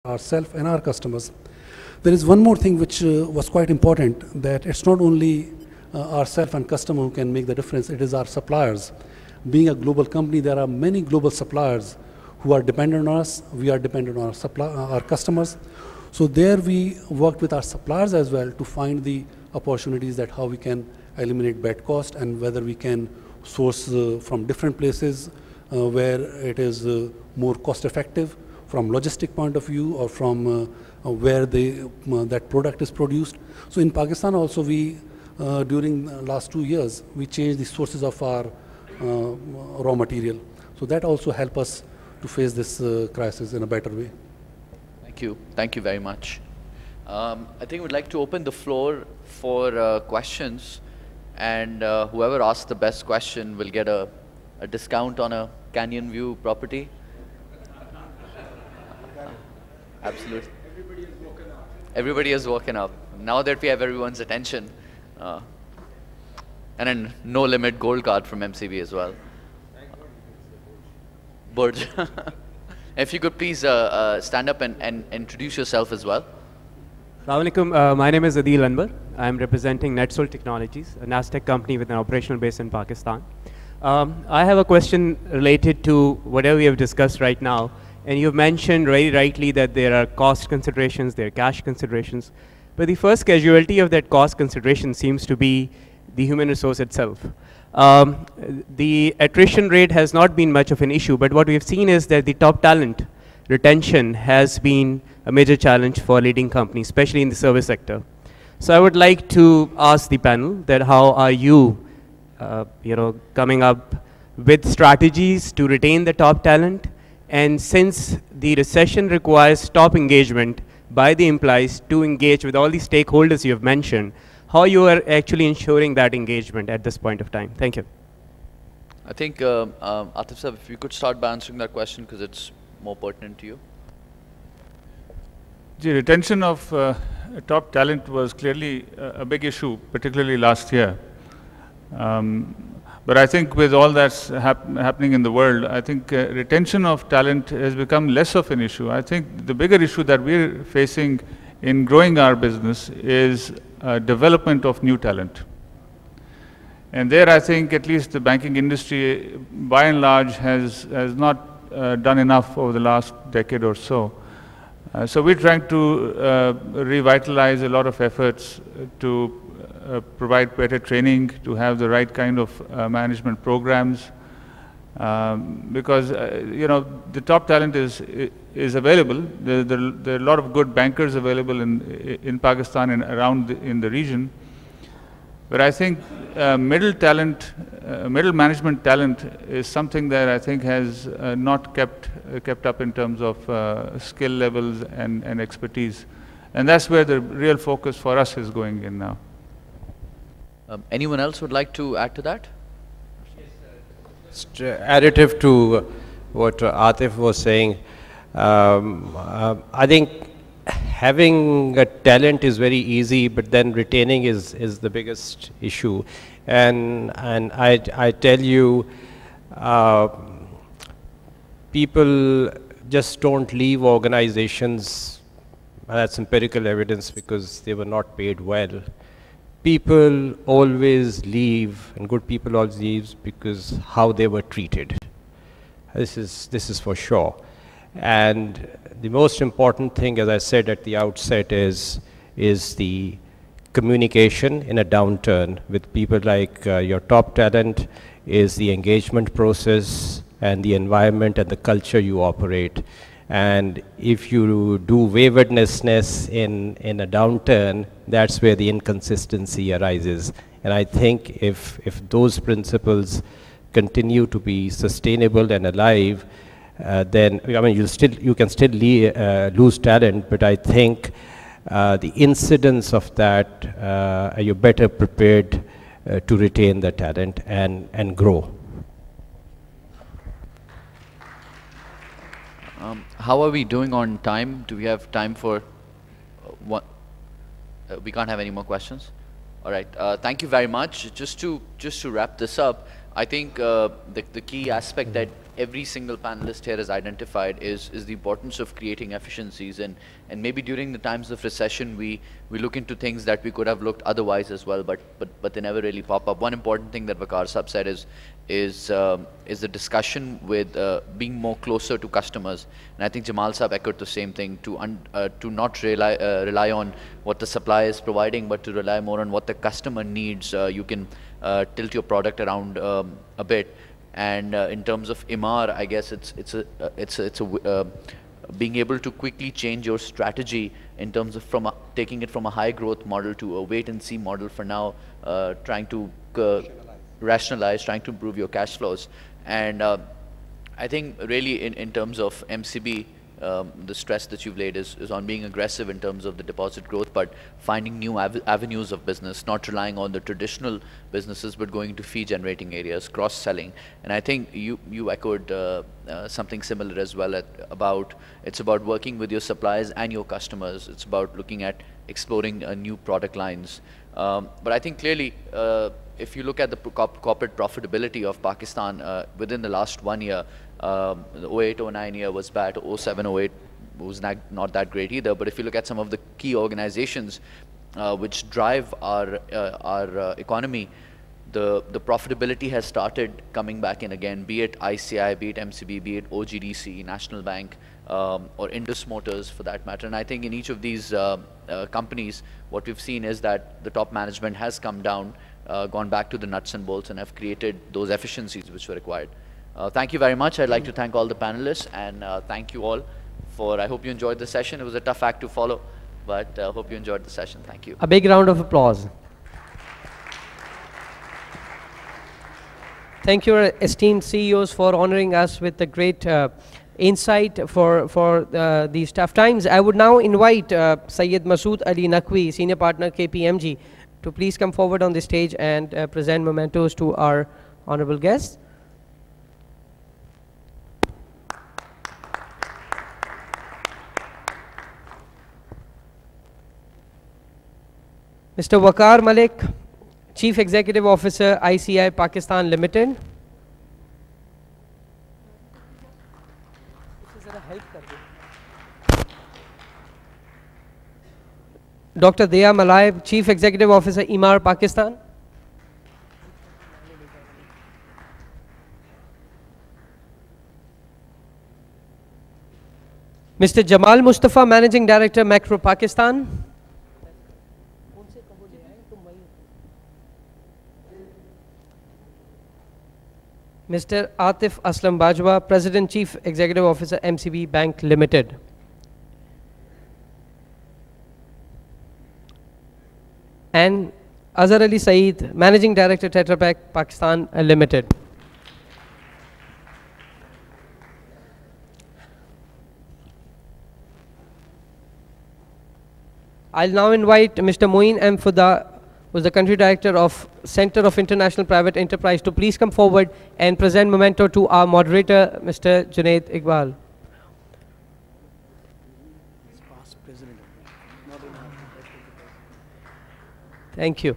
ourselves and our customers. There is one more thing which was quite important, that it's not only ourselves and customer who can make the difference, it is our suppliers. Being a global company, there are many global suppliers who are dependent on us. We are dependent on our customers. So there we worked with our suppliers as well to find the opportunities that how we can eliminate bad cost and whether we can source from different places where it is more cost effective from logistic point of view or from where that product is produced. So in Pakistan also we, during the last 2 years, we changed the sources of our raw material. So that also helped us to face this crisis in a better way. Thank you. Thank you very much. I think we'd like to open the floor for questions, and whoever asks the best question will get a discount on a Canyon View property. Absolutely. Everybody has woken up. Now that we have everyone's attention. And a no limit gold card from MCB as well. Burj. If you could please stand up and introduce yourself as well. Assalamu alaikum. My name is Adil Anwar. I am representing NetSol Technologies, a Nasdaq company with an operational base in Pakistan. I have a question related to whatever we have discussed right now. And you've mentioned very rightly that there are cost considerations, there are cash considerations. But the first casualty of that cost consideration seems to be the human resource itself. The attrition rate has not been much of an issue, but what we have seen is that the top talent retention has been a major challenge for leading companies, especially in the service sector. So I would like to ask the panel that how are you, coming up with strategies to retain the top talent? And since the recession requires top engagement by the employees to engage with all the stakeholders you have mentioned, how you are actually ensuring that engagement at this point of time? Thank you. I think, Atif sir, if you could start by answering that question because it's more pertinent to you. The retention of top talent was clearly a big issue, particularly last year. But I think with all that's happening in the world, I think retention of talent has become less of an issue. I think the bigger issue that we're facing in growing our business is development of new talent. And there I think at least the banking industry by and large has not done enough over the last decade or so. So we're trying to revitalize a lot of efforts to provide better training, to have the right kind of management programs, because the top talent is available. There are a lot of good bankers available in Pakistan and around in the region. But I think middle management talent is something that I think has not kept up in terms of skill levels and expertise, and that's where the real focus for us is going in now. Anyone else would like to add to that? Additive to what Atif was saying, I think having a talent is very easy, but then retaining is the biggest issue. And I tell you, people just don't leave organizations. That's empirical evidence because they were not paid well. People always leave, and good people always leave because how they were treated. This is for sure. And the most important thing, as I said at the outset, is the communication in a downturn with people like your top talent, is the engagement process and the environment and the culture you operate. And if you do waywardness in a downturn, that's where the inconsistency arises. And I think if those principles continue to be sustainable and alive, then I mean you can still lose talent, but I think the incidence of that you're better prepared to retain the talent and grow. How are we doing on time? Do we have time for one? We can't have any more questions. All right. Thank you very much. Just to wrap this up, I think the key aspect that every single panelist here has identified is the importance of creating efficiencies, and maybe during the times of recession we look into things that we could have looked otherwise as well, but they never really pop up. One important thing that Waqar Sahab said is the discussion with being more closer to customers, and I think Jamal Sahab echoed the same thing, to not rely on what the supplier is providing, but to rely more on what the customer needs. You can tilt your product around a bit, and in terms of Emaar, I guess it's being able to quickly change your strategy in terms of taking it from a high growth model to a wait and see model for now, trying to rationalize, trying to improve your cash flows. And I think really in terms of MCB, the stress that you've laid is on being aggressive in terms of the deposit growth, but finding new avenues of business, not relying on the traditional businesses, but going to fee generating areas, cross-selling. And I think you echoed something similar as well, it's about working with your suppliers and your customers. It's about looking at exploring new product lines. But I think clearly, if you look at the corporate profitability of Pakistan within the last 1 year, the 08-09 year was bad, 07-08 was not that great either. But if you look at some of the key organizations which drive our economy, the profitability has started coming back in again, be it ICI, be it MCB, be it OGDC, National Bank, or Indus Motors for that matter. And I think in each of these companies, what we've seen is that the top management has come down, gone back to the nuts and bolts, and have created those efficiencies which were required. Thank you very much. I'd like to thank all the panelists, and thank you all for, I hope you enjoyed the session. It was a tough act to follow, but I hope you enjoyed the session. Thank you. A big round of applause. Thank you, esteemed CEOs, for honoring us with a great insight for these tough times. I would now invite Syed Masood Ali Naqvi, Senior Partner, KPMG, to please come forward on the stage and present mementos to our honorable guests. Mr. Waqar Malik, Chief Executive Officer, ICI Pakistan Limited. Dr. Dia Malay, Chief Executive Officer, Emaar Pakistan. Mr. Jamal Mustafa, Managing Director, Macro Pakistan. Mr. Atif Aslam Bajwa, President, Chief Executive Officer, MCB Bank Limited. And Azhar Ali Saeed, Managing Director, Tetra Pak Pakistan Limited. I'll now invite Mr. Moin M. Fuda, who's the Country Director of Center of International Private Enterprise, to please come forward and present memento to our moderator, Mr. Junaid Iqbal. Thank you.